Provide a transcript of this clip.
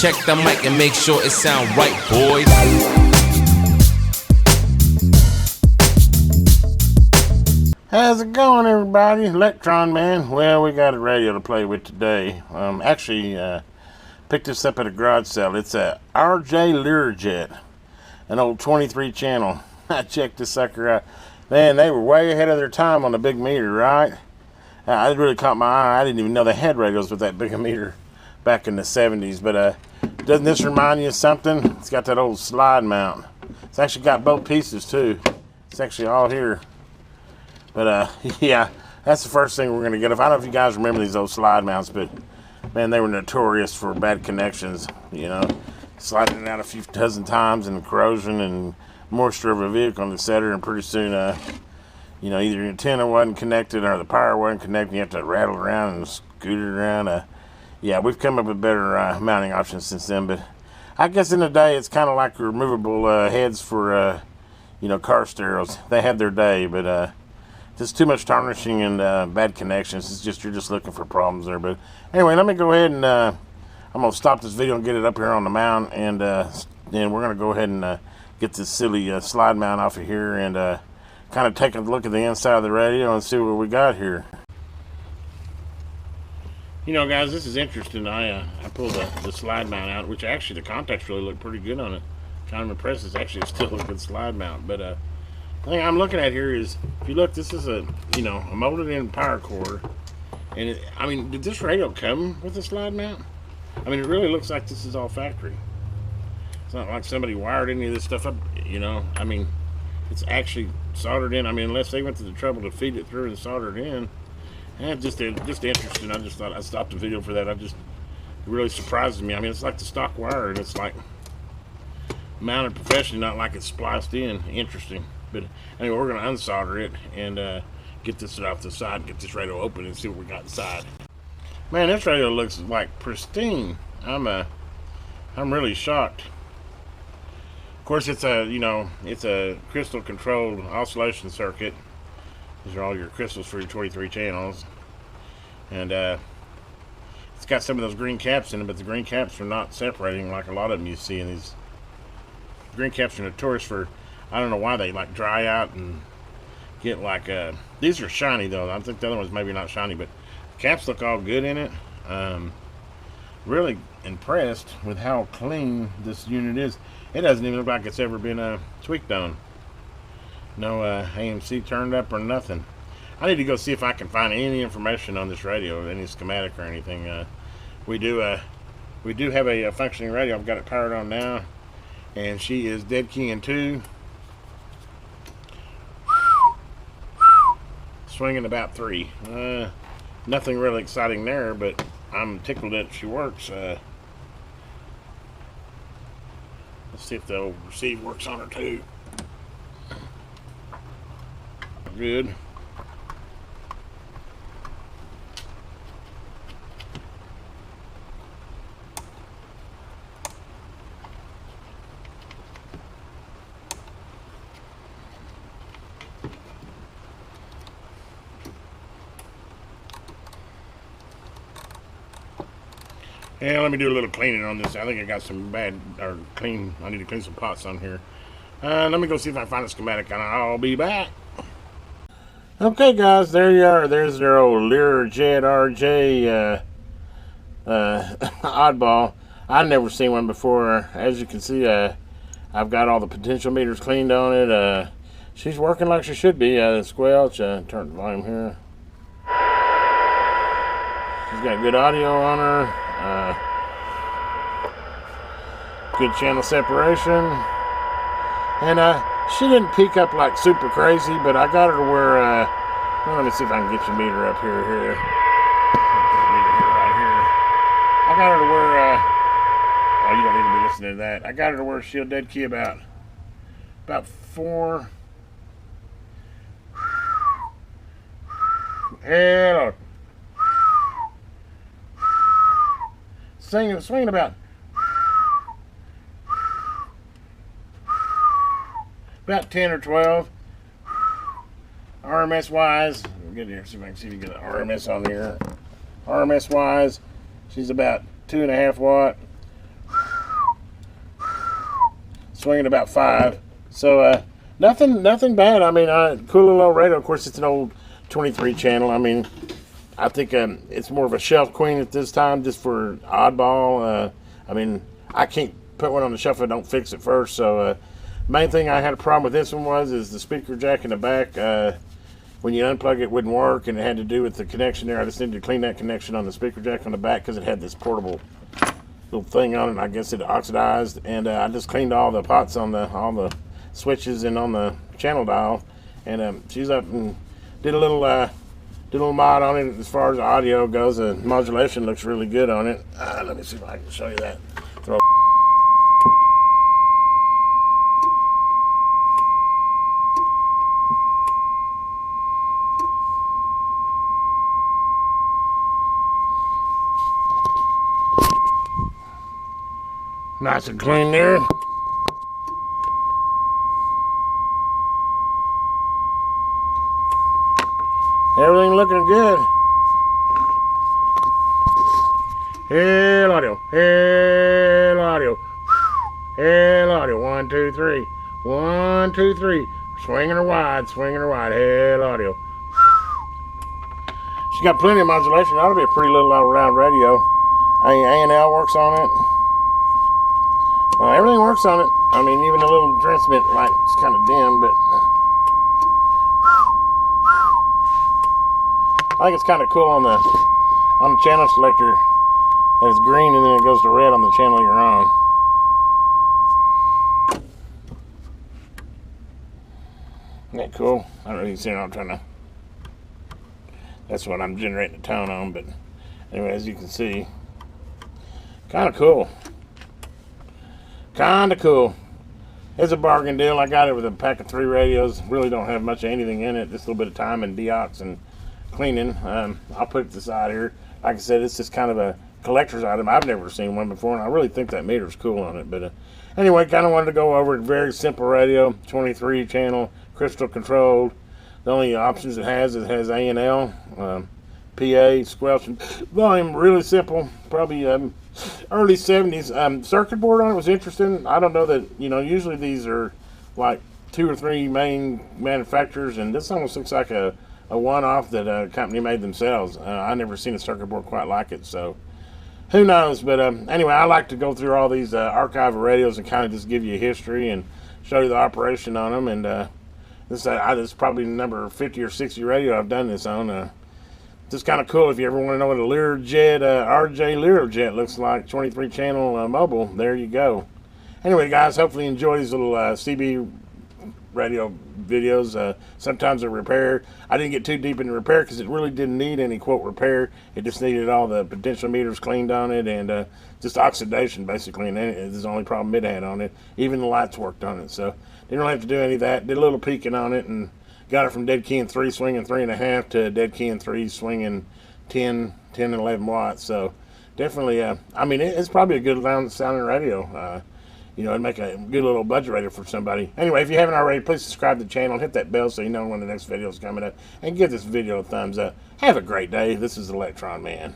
check the mic and make sure it sound right, boys. How's it going, everybody? Electron Man. Well, we got a radio to play with today. Actually, picked this up at a garage sale. It's a RJ Lear jet, an old 23 channel. I checked this sucker out. Man, they were way ahead of their time on the big meter, right? It really caught my eye. I didn't even know they had radios with that big a meter back in the 70s. But doesn't this remind you of something? It's got that old slide mount. It's actually got both pieces too. It's actually all here. But yeah, that's the first thing we're going to get. I don't know if you guys remember these old slide mounts, but man, they were notorious for bad connections, you know. Sliding it out a few dozen times and corrosion and moisture of a vehicle, etc. And pretty soon, you know, either your antenna wasn't connected or the power wasn't connected. You have to rattle around and scoot it around. Yeah, we've come up with better mounting options since then. But I guess in the day, it's kind of like removable heads for, you know, car stereos. They had their day, but just too much tarnishing and bad connections. It's just, you're just looking for problems there. But anyway, let me go ahead and I'm going to stop this video and get it up here on the mount. And then we're going to go ahead and get this silly slide mount off of here and kind of take a look at the inside of the radio and see what we got here. You know, guys, this is interesting. I pulled the slide mount out, which actually the contacts really look pretty good on it. Kind of impressed. It's actually still a good slide mount. But the thing I'm looking at here is, if you look, this is a, you know, a molded in power cord. And I mean, did this radio come with a slide mount? I mean, it really looks like this is all factory. It's not like somebody wired any of this stuff up, you know. I mean, it's actually soldered in. I mean, unless they went to the trouble to feed it through and solder it in. And just interesting. I just thought I'd stop the video for that. It really surprises me. I mean, it's like the stock wire, and it's like mounted professionally, not like it's spliced in. Interesting. But anyway, we're going to unsolder it and get this off the side, get this radio open and see what we got inside. Man, this radio looks like pristine. I'm really shocked. Of course, it's a, you know, it's a crystal controlled oscillation circuit. These are all your crystals for your 23 channels. And it's got some of those green caps in it, but the green caps are not separating like a lot of them you see in these. Green caps are notorious for, I don't know why they like dry out and get like, these are shiny though. I think the other one's maybe not shiny, but the caps look all good in it. Really impressed with how clean this unit is. It doesn't even look like it's ever been tweaked on. No AMC turned up or nothing. I need to go see if I can find any information on this radio, any schematic or anything. We do have a functioning radio. I've got it powered on now, and she is dead keying 2. Swinging about 3. Nothing really exciting there, but I'm tickled that she works. Let's see if the old receive works on her too. Good. Yeah, let me do a little cleaning on this. I think I got some bad, or clean, I need to clean some pots on here. Let me go see if I can find a schematic and I'll be back. Okay guys, there you are. There's their old Lear Jet RJ oddball. I've never seen one before. As you can see, I've got all the potential meters cleaned on it. She's working like she should be. Squelch, turn the volume here. She's got good audio on her. Good channel separation. And she didn't peak up like super crazy, but I got her to where, well, let me see if I can get your meter up here. Right here. I got her to where, oh, you don't need to be listening to that. I got her to where she'll dead key about 4. Hello. Swinging about 10 or 12. RMS wise, get here, see if I can see if you get an RMS on here. RMS wise, she's about 2.5 watt. swinging about 5. So nothing bad. I mean, cool little old radio. Of course, it's an old 23 channel. I mean, I think it's more of a shelf queen at this time, just for oddball. I mean, I can't put one on the shelf if I don't fix it first. So main thing I had a problem with this one is the speaker jack in the back. When you unplug it, wouldn't work, and it had to do with the connection there. I just needed to clean that connection on the speaker jack on the back because it had this portable little thing on it. And I guess it oxidized, and I just cleaned all the pots on all the switches and on the channel dial. And she's up and did a little mod on it as far as the audio goes. The modulation looks really good on it. Let me see if I can show you that. Throw. Nice and clean there. Everything looking good. Hell audio. Hell audio. Hell audio. 1, 2, 3. 1, 2, 3. Swinging her wide. Swinging her wide. Hell audio. She's got plenty of modulation. It ought to be a pretty little all-around radio. A&L works on it. Everything works on it. I mean, even the little transmit light is kind of dim, but I think it's kind of cool on the channel selector that it's green and then it goes to red on the channel you're on. Isn't that cool? I don't really see what I'm trying to. That's what I'm generating the tone on, but anyway, as you can see, kind of cool. Kind of cool. It's a bargain deal. I got it with a pack of 3 radios. Really don't have much of anything in it. Just a little bit of time and deox and cleaning. I'll put it to the side here. Like I said, it's just kind of a collector's item. I've never seen one before, and I really think that meter's cool on it. But anyway, kind of wanted to go over it. Very simple radio, 23 channel, crystal controlled. The only options it has A&L, PA, squelch, and volume. Really simple. Probably early 70s. Circuit board on it was interesting. I don't know that, usually these are like 2 or 3 main manufacturers, and this almost looks like a one-off that a company made themselves. I never seen a circuit board quite like it, so who knows. But anyway, I like to go through all these archive of radios and kind of just give you a history and show you the operation on them. And this is probably number 50 or 60 radio I've done this on. Just kind of cool if you ever want to know what a Lear jet, RJ Lear jet looks like, 23 channel mobile. There you go. Anyway, guys, hopefully you enjoy these little CB radio videos. Sometimes they're repair. I didn't get too deep into repair because it really didn't need any quote repair. It just needed all the potential meters cleaned on it and just oxidation basically, and this is the only problem it had on it. Even the lights worked on it, so didn't really have to do any of that. Did a little peeking on it and got it from dead key in 3 swinging 3.5 to dead key in 3 swinging 10 and 11 watts. So definitely, I mean, it's probably a good sounding radio. It'd make a good little budget radio for somebody. Anyway, if you haven't already, please subscribe to the channel and hit that bell so you know when the next video is coming up. And give this video a thumbs up. Have a great day. This is Electron Man.